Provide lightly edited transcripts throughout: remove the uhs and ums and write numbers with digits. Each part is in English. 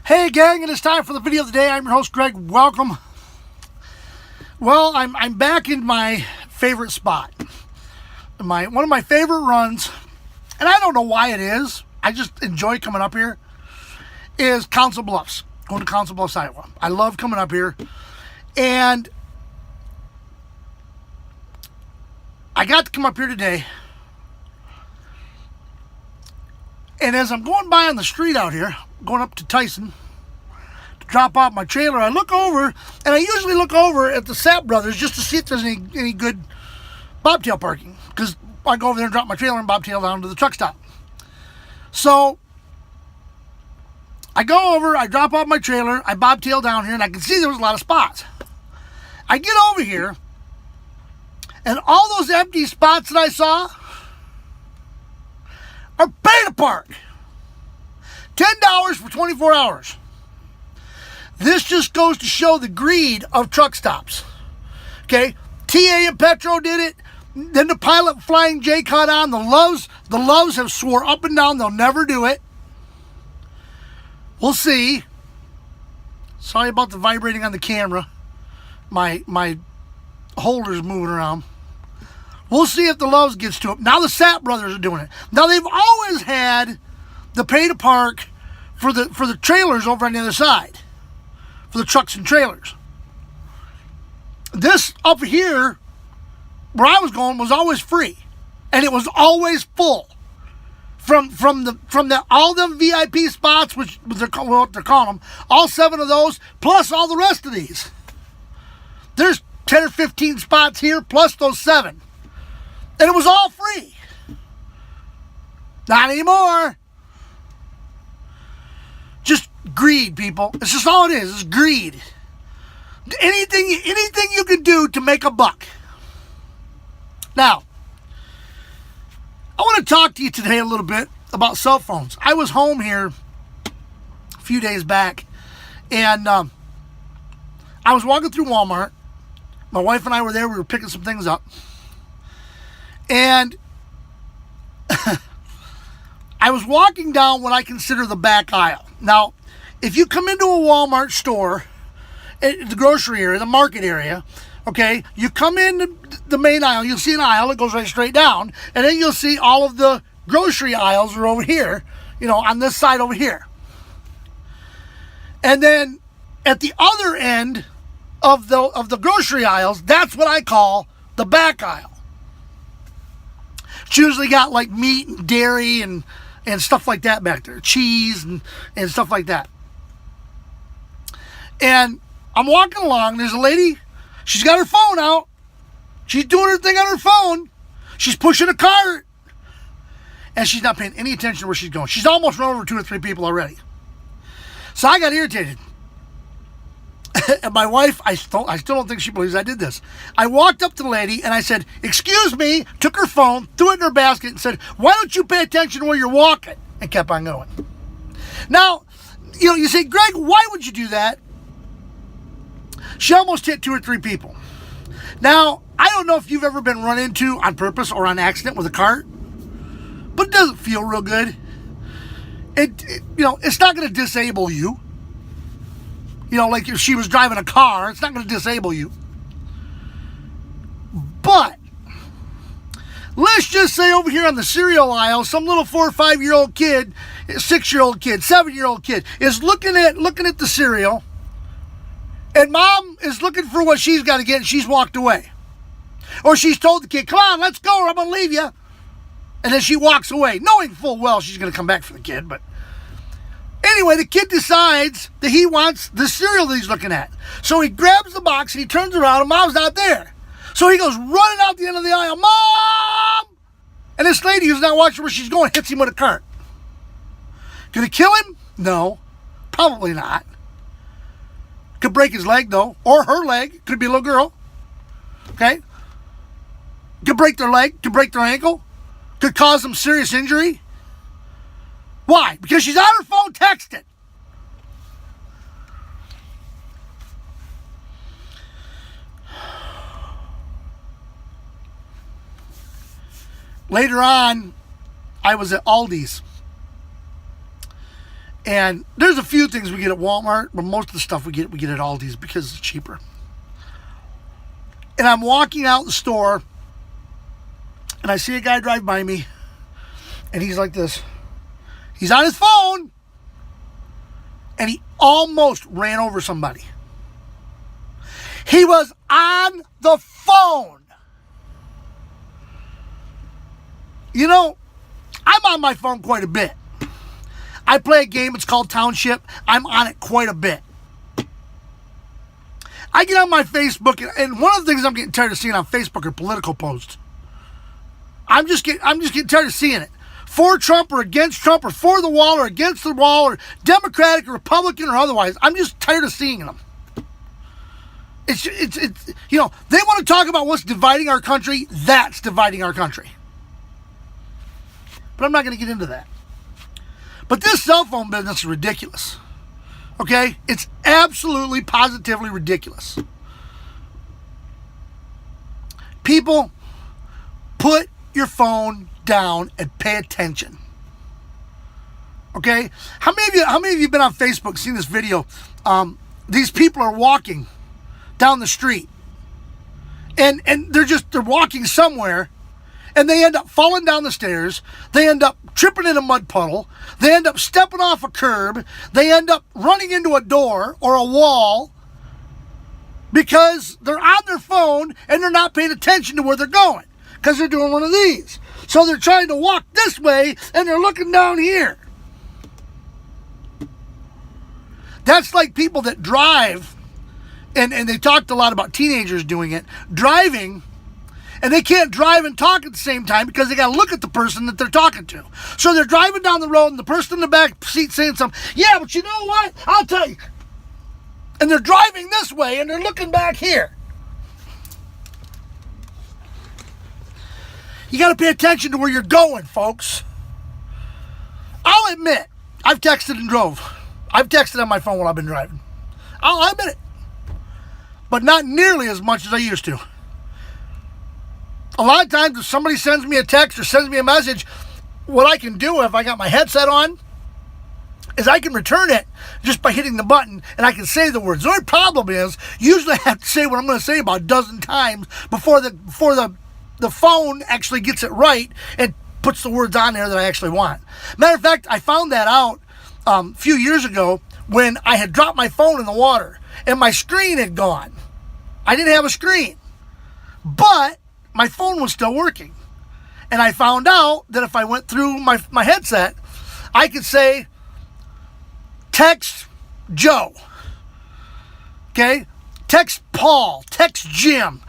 Hey gang, it is time for the video of the day. I'm your host Greg. Welcome. Well, I'm back in my favorite spot. One of my favorite runs, and I don't know why it is. I just enjoy coming up here. Is Council Bluffs. Going to Council Bluffs, Iowa. I love coming up here, and I got to come up here today. And as I'm going by on the street out here, going up to Tyson to drop off my trailer, I look over, and I usually look over at the Sapp Brothers just to see if there's any good bobtail parking, because I go over there and drop my trailer and bobtail down to the truck stop. So I go over, I drop off my trailer, I bobtail down here, and I can see there was a lot of spots. I get over here, and all those empty spots that I saw are pay to park. $10 for 24 hours. This just goes to show the greed of truck stops. Okay, TA and Petro did it. Then the Pilot Flying J caught on. The Loves have swore up and down they'll never do it. We'll see. Sorry about the vibrating on the camera. My holder's moving around. We'll see if the Loves gets to it. Now the Sapp Brothers are doing it. Now they've always had the pay to park for the trailers over on the other side, for the trucks and trailers. This up here, where I was going, was always free, and it was always full. From all them VIP spots, which what they're calling them, all 7 of those, plus all the rest of these. There's 10 or 15 spots here, plus those 7. And it was all free. Not anymore. Just greed, people. It's just all it is. It's greed. Anything you can do to make a buck. Now, I want to talk to you today a little bit about cell phones. I was home here a few days back, and I was walking through Walmart. My wife and I were there. We were picking some things up. And I was walking down what I consider the back aisle. Now, if you come into a Walmart store, the grocery area, the market area, okay, you come in the main aisle, you'll see an aisle that goes right straight down, and then you'll see all of the grocery aisles are over here, on this side over here. And then at the other end of the grocery aisles, that's what I call the back aisle. It's usually got like meat and dairy and stuff like that back there. Cheese and stuff like that. And I'm walking along. There's a lady. She's got her phone out. She's doing her thing on her phone. She's pushing a cart. And she's not paying any attention to where she's going. She's almost run over 2 or 3 people already. So I got irritated. And my wife, I still don't think she believes I did this. I walked up to the lady and I said, "Excuse me," took her phone, threw it in her basket, and said, "Why don't you pay attention to where you're walking?" And kept on going. Now, you say, "Greg, why would you do that?" She almost hit 2 or 3 people. Now, I don't know if you've ever been run into on purpose or on accident with a cart, but it doesn't feel real good. It's not going to disable you. Like if she was driving a car, it's not going to disable you. But let's just say over here on the cereal aisle, some little 4 or 5-year-old kid, 6-year-old kid, 7-year-old kid is looking at the cereal, and mom is looking for what she's got to get, and she's walked away. Or she's told the kid, "Come on, let's go, or I'm going to leave you." And then she walks away, knowing full well she's going to come back for the kid, but anyway, the kid decides that he wants the cereal that he's looking at. So he grabs the box and he turns around and mom's not there. So he goes running out the end of the aisle, "Mom!" And this lady who's not watching where she's going hits him with a cart. Gonna kill him? No, probably not. Could break his leg though, or her leg. Could be a little girl. Okay? Could break their leg, could break their ankle, could cause them serious injury. Why? Because she's on her phone texting. Later on, I was at Aldi's. And there's a few things we get at Walmart, but most of the stuff we get at Aldi's because it's cheaper. And I'm walking out the store, and I see a guy drive by me, and he's like this. He's on his phone, and he almost ran over somebody. He was on the phone. You know, I'm on my phone quite a bit. I play a game, it's called Township. I'm on it quite a bit. I get on my Facebook, and one of the things I'm getting tired of seeing on Facebook are political posts. I'm just getting tired of seeing it. For Trump or against Trump, or for the wall or against the wall, or Democratic or Republican or otherwise. I'm just tired of seeing them. It's you know, they want to talk about what's dividing our country. That's dividing our country. But I'm not going to get into that. But this cell phone business is ridiculous. Okay? It's absolutely, positively ridiculous. People, put your phone down and pay attention. Okay? How many of you have been on Facebook seen this video? These people are walking down the street. And they're walking somewhere. And they end up falling down the stairs. They end up tripping in a mud puddle. They end up stepping off a curb. They end up running into a door or a wall because they're on their phone and they're not paying attention to where they're going because they're doing one of these. So they're trying to walk this way and they're looking down here. That's like people that drive, and they talked a lot about teenagers doing it, driving. And they can't drive and talk at the same time because they got to look at the person that they're talking to. So they're driving down the road and the person in the back seat saying something, yeah, but you know what? I'll tell you. And they're driving this way and they're looking back here. You got to pay attention to where you're going, folks. I'll admit, I've texted and drove. I've texted on my phone while I've been driving. I'll admit it. But not nearly as much as I used to. A lot of times if somebody sends me a text or sends me a message, what I can do if I got my headset on is I can return it just by hitting the button and I can say the words. The only problem is usually I have to say what I'm going to say about a dozen times before the phone actually gets it right and puts the words on there that I actually want. Matter of fact, I found that out a few years ago when I had dropped my phone in the water and my screen had gone. I didn't have a screen, but my phone was still working. And I found out that if I went through my headset, I could say, text Joe. Okay? Text Paul. Text Jim.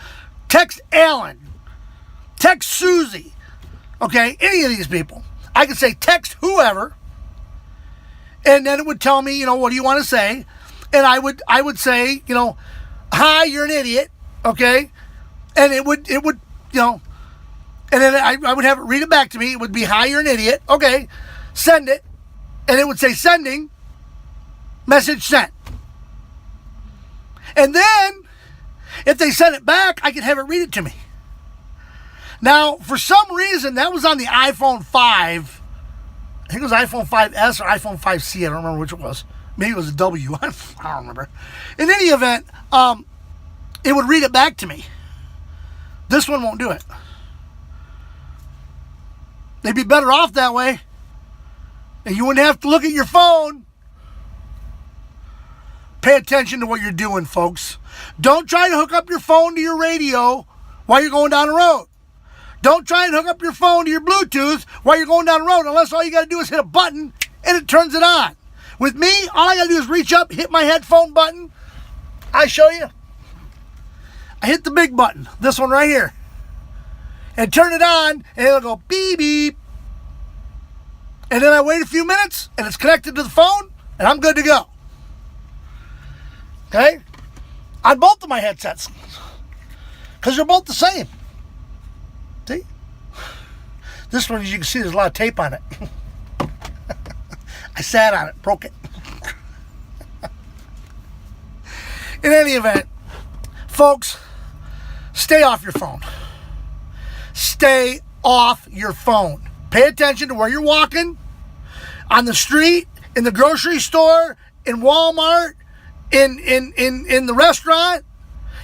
Text Alan. Text Susie. Okay? Any of these people. I could say text whoever. And then it would tell me, what do you want to say? And I would say, hi, you're an idiot. Okay? And it would, and then I would have it read it back to me. It would be, hi, you're an idiot. Okay, send it. And it would say, sending, message sent. And then, if they sent it back, I could have it read it to me. Now, for some reason, that was on the iPhone 5. I think it was iPhone 5S or iPhone 5C. I don't remember which it was. Maybe it was a W. I don't remember. In any event, it would read it back to me. This one won't do it. They'd be better off that way. And you wouldn't have to look at your phone. Pay attention to what you're doing, folks. Don't try to hook up your phone to your radio while you're going down the road. Don't try and hook up your phone to your Bluetooth while you're going down the road unless all you got to do is hit a button and it turns it on. With me, all I got to do is reach up, hit my headphone button. I show you. I hit the big button, this one right here, and turn it on, and it'll go beep, beep. And then I wait a few minutes, and it's connected to the phone, and I'm good to go. Okay? On both of my headsets. Because they're both the same. See? This one, as you can see, there's a lot of tape on it. I sat on it, broke it. In any event, folks, stay off your phone. Stay off your phone. Pay attention to where you're walking. On the street, in the grocery store, in Walmart, in the restaurant.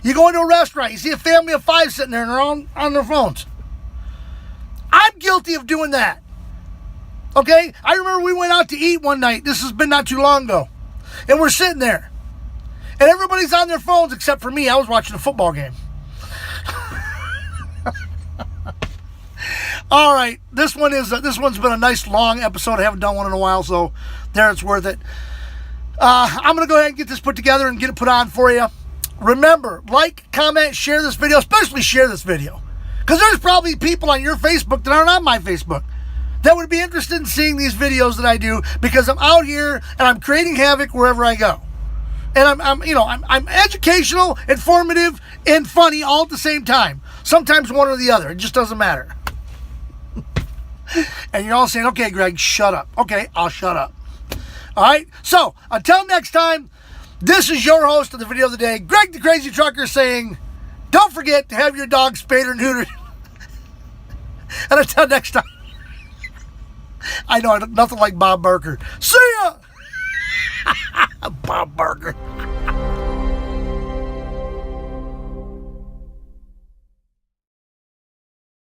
You go into a restaurant, you see a family of 5 sitting there and they're on their phones. I'm guilty of doing that. Okay? I remember we went out to eat one night. This has been not too long ago. And we're sitting there. And everybody's on their phones except for me. I was watching a football game. All right. This one's been a nice long episode. I haven't done one in a while, so there, it's worth it. I'm going to go ahead and get this put together and get it put on for you. Remember, like, comment, share this video, especially share this video. Because there's probably people on your Facebook that aren't on my Facebook that would be interested in seeing these videos that I do, because I'm out here and I'm creating havoc wherever I go. And I'm educational, informative, and funny all at the same time. Sometimes one or the other. It just doesn't matter. And you're all saying, okay, Greg, shut up. Okay, I'll shut up. All right? So, until next time, this is your host of the video of the day, Greg the Crazy Trucker, saying, don't forget to have your dog spayed or neutered. And until next time, I know nothing like Bob Barker. See ya! Bob Barker.